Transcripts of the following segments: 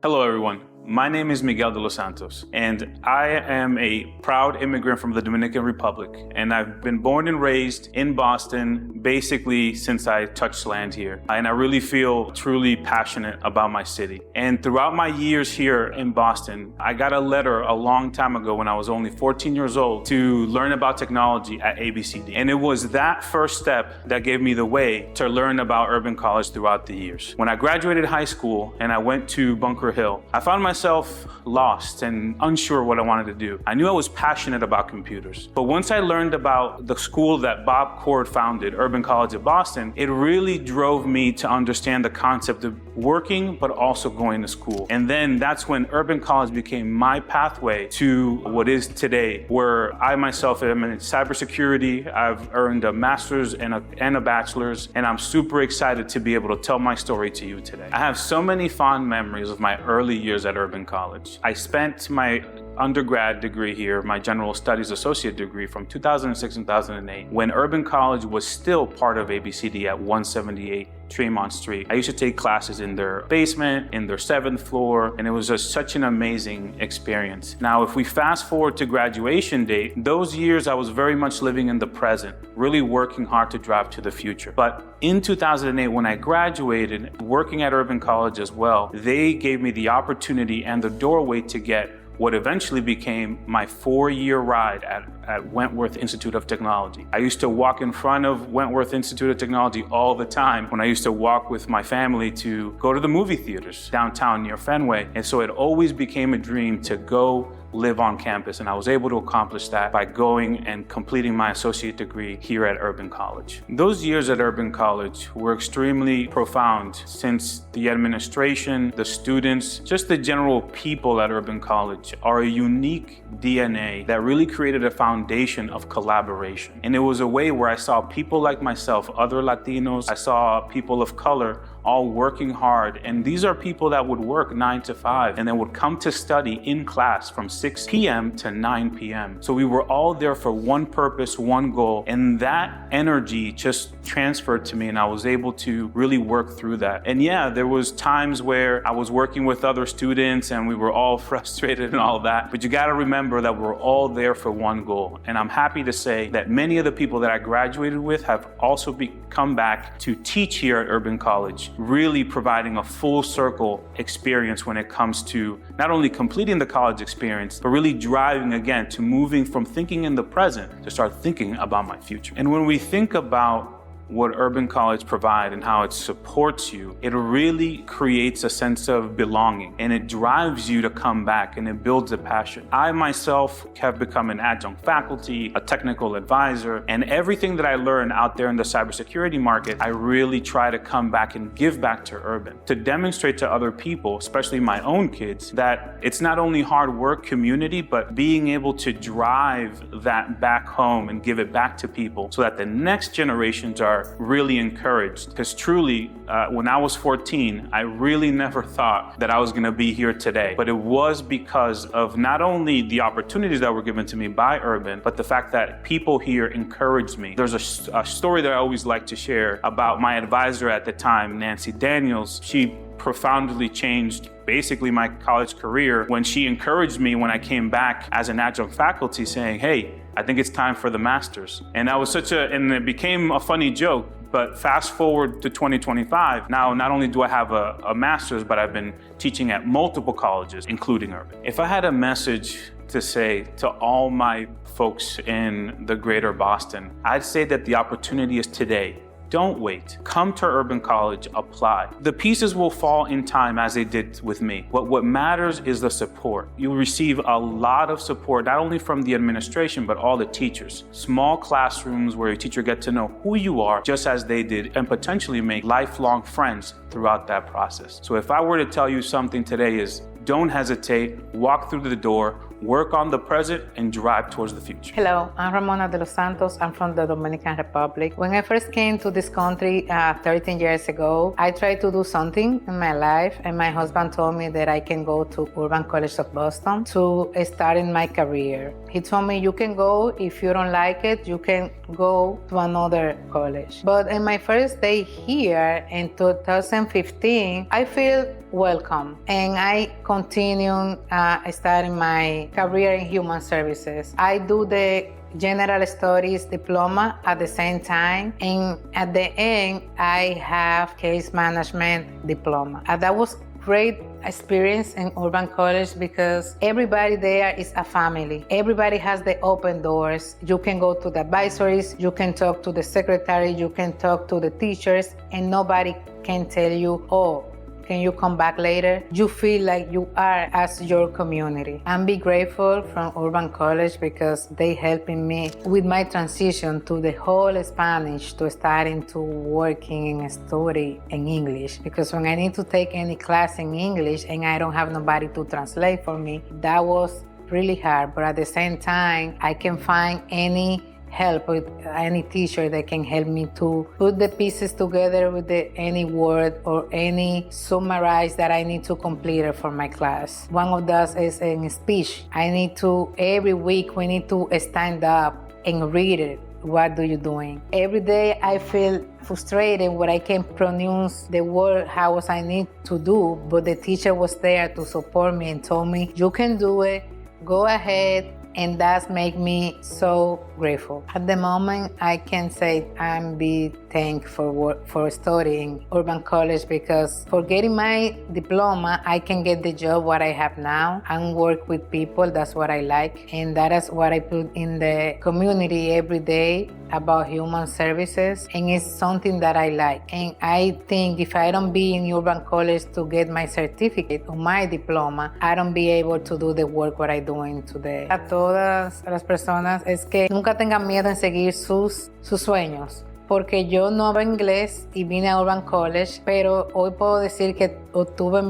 Hello, everyone. My name is Miguel de los Santos, and I am a proud immigrant from the Dominican Republic, and I've been born and raised in Boston basically since I touched land here. And I really feel truly passionate about my city. And throughout my years here in Boston, I got a letter a long time ago when I was only 14 years old to learn about technology at ABCD. And it was that first step that gave me the way to learn about Urban College throughout the years. When I graduated high school and I went to Bunker Hill, I found myself lost and unsure what I wanted to do. I knew I was passionate about computers, but once I learned about the school that Bob Cord founded, Urban College of Boston, it really drove me to understand the concept of working, but also going to school. And then that's when Urban College became my pathway to what is today, where I myself am in cybersecurity. I've earned a master's and a bachelor's, and I'm super excited to be able to tell my story to you today. I have so many fond memories of my early years at Urban College. I spent my undergrad degree here, my general studies associate degree, from 2006 and 2008, when Urban College was still part of ABCD at 178 Tremont Street. I used to take classes in their basement, in their 7th floor, and it was just such an amazing experience. Now, if we fast forward to graduation date, those years I was very much living in the present, really working hard to drive to the future. But in 2008, when I graduated, working at Urban College as well, they gave me the opportunity and the doorway to get what eventually became my 4-year ride at Wentworth Institute of Technology. I used to walk in front of Wentworth Institute of Technology all the time when I used to walk with my family to go to the movie theaters downtown near Fenway. And so it always became a dream to go live on campus, and I was able to accomplish that by going and completing my associate degree here at Urban College. Those years at Urban College were extremely profound, since the administration, the students, just the general people at Urban College are a unique DNA that really created a foundation of collaboration. And it was a way where I saw people like myself, other Latinos, I saw people of color all working hard. And these are people that would work 9 to 5 and then would come to study in class from 6 p.m. to 9 p.m. So we were all there for one purpose, one goal. And that energy just transferred to me, and I was able to really work through that. And yeah, there was times where I was working with other students and we were all frustrated and all that. But you got to remember that we're all there for one goal. And I'm happy to say that many of the people that I graduated with have also come back to teach here at Urban College, really providing a full circle experience when it comes to not only completing the college experience, but really driving again to moving from thinking in the present to start thinking about my future. And when we think about what Urban College provides and how it supports you, it really creates a sense of belonging, and it drives you to come back, and it builds a passion. I myself have become an adjunct faculty, a technical advisor, and everything that I learned out there in the cybersecurity market, I really try to come back and give back to Urban, to demonstrate to other people, especially my own kids, that it's not only hard work, community, but being able to drive that back home and give it back to people so that the next generations are really encouraged. Because truly, when I was 14, I really never thought that I was going to be here today. But it was because of not only the opportunities that were given to me by Urban, but the fact that people here encouraged me. There's a story that I always like to share about my advisor at the time, Nancy Daniels. She profoundly changed basically my college career when she encouraged me when I came back as an adjunct faculty, saying, "Hey, I think it's time for the master's." And that was and it became a funny joke. But fast forward to 2025, now not only do I have a master's, but I've been teaching at multiple colleges, including Urban. If I had a message to say to all my folks in the greater Boston, I'd say that the opportunity is today. Don't wait. Come to Urban College, apply. The pieces will fall in time as they did with me. What matters is the support. You'll receive a lot of support, not only from the administration, but all the teachers. Small classrooms where your teacher gets to know who you are just as they did, and potentially make lifelong friends throughout that process. So if I were to tell you something today is, don't hesitate, walk through the door, work on the present, and drive towards the future. Hello, I'm Ramona de los Santos. I'm from the Dominican Republic. When I first came to this country 13 years ago, I tried to do something in my life, and my husband told me that I can go to Urban College of Boston to start in my career. He told me, you can go, if you don't like it, you can go to another college. But in my first day here in 2015, I feel welcome. And I continue starting my career in human services. I do the general studies diploma at the same time, and at the end I have case management diploma. And that was great experience in Urban College because everybody there is a family. Everybody has the open doors. You can go to the advisories, you can talk to the secretary, you can talk to the teachers, and nobody can tell you, oh, can you come back later? You feel like you are as your community. I'm be grateful from Urban College because they helping me with my transition to the whole Spanish to starting to working and study in English. Because when I need to take any class in English and I don't have nobody to translate for me, that was really hard. But at the same time, I can find any help with any teacher that can help me to put the pieces together with any word or any summarize that I need to complete for my class. One of those is in speech. I need to, every week we need to stand up and read it. What are you doing? Every day I feel frustrated when I can't pronounce the word how I need to do, but the teacher was there to support me and told me, you can do it, go ahead. And that makes me so grateful. At the moment, I can say I'm be thankful for studying Urban College because for getting my diploma, I can get the job what I have now and work with people. That's what I like. And that is what I put in the community every day about human services. And it's something that I like. And I think if I don't be in Urban College to get my certificate or my diploma, I don't be able to do the work what I'm doing today. A todas las personas es que nunca tengan miedo en seguir sus sueños. Porque yo no hablo inglés y vine a Urban College, pero hoy puedo decir que obtuve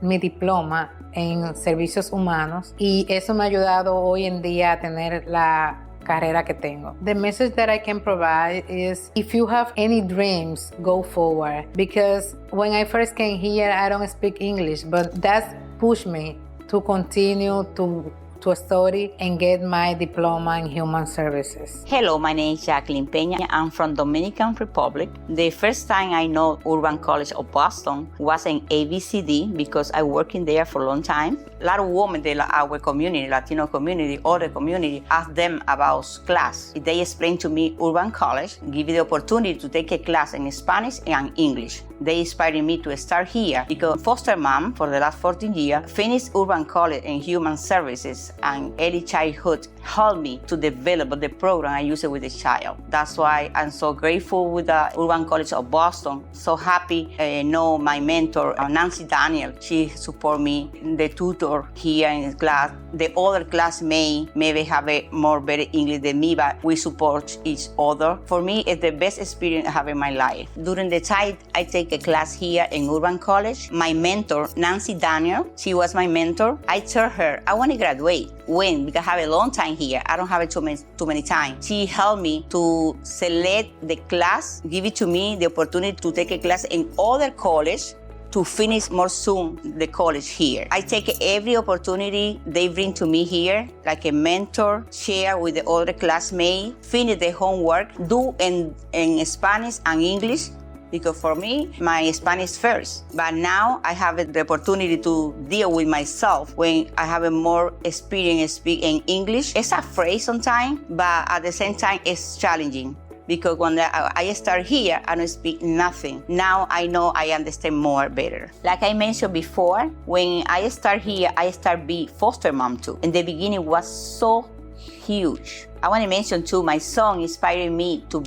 mi diploma en servicios humanos y eso me ha ayudado hoy en día a tener la carrera que tengo. The message that I can provide is if you have any dreams, go forward. Because when I first came here, I don't speak English, but that pushed me to continue to study and get my diploma in human services. Hello, my name is Jacqueline Peña. I'm from Dominican Republic. The first time I know Urban College of Boston was in ABCD because I worked in there for a long time. A lot of women in our community, Latino community, other community, asked them about class. They explained to me Urban College, give you the opportunity to take a class in Spanish and English. They inspired me to start here because foster mom for the last 14 years finished Urban College in Human Services and early childhood helped me to develop the program I use it with the child. That's why I'm so grateful with the Urban College of Boston. So happy know my mentor, Nancy Daniel. She support me, the tutor here in class. The other classmates maybe have a more better English than me, but we support each other. For me, it's the best experience I have in my life. During the time I take a class here in Urban College, my mentor, Nancy Daniel, she was my mentor. I told her, I want to graduate. When? Because I have a long time here. I don't have it too many time. She helped me to select the class, give it to me the opportunity to take a class in other college to finish more soon the college here. I take every opportunity they bring to me here, like a mentor, share with the other classmates, finish the homework, do in Spanish and English, because for me, my Spanish first. But now I have the opportunity to deal with myself when I have a more experience speaking English. It's afraid sometimes, but at the same time, it's challenging. Because when I start here, I don't speak nothing. Now I know I understand more better. Like I mentioned before, when I start here, I start be foster mom too. In the beginning, was so huge. I want to mention too, my son inspired me to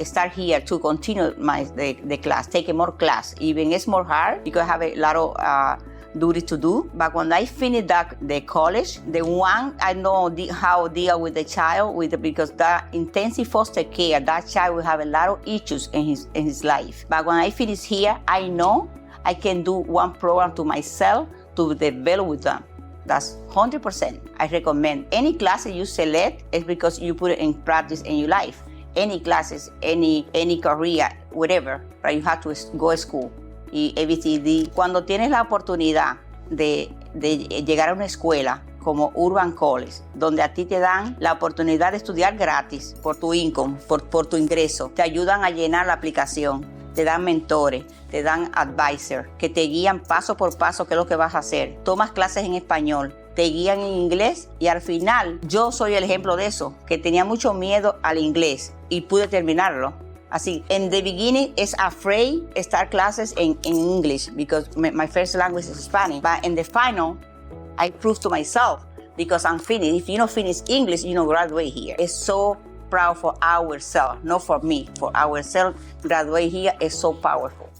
start here to continue the class, take more class. Even it's more hard because I have a lot of duty to do. But when I finish the college, the one I know how to deal with the child because that intensive foster care, that child will have a lot of issues in his life. But when I finish here, I know I can do one program to myself to develop with them. That's 100%. I recommend any classes you select is because you put it in practice in your life. Any classes, any career, whatever, but you have to go to school. Y ABCD, cuando tienes la oportunidad de llegar a una escuela como Urban College, donde a ti te dan la oportunidad de estudiar gratis por tu income, por tu ingreso, te ayudan a llenar la aplicación, te dan mentores, te dan advisors, que te guían paso por paso qué es lo que vas a hacer. Tomas clases en español, te guían en inglés y al final yo soy el ejemplo de eso, que tenía mucho miedo al inglés y pude terminarlo. Así, in the beginning, is afraid start classes in English because my first language is Spanish. But in the final, I proved to myself because I'm finished. If you don't finish English, you don't graduate here. It's so proud for ourselves, not for me. For ourselves, graduate here is so powerful.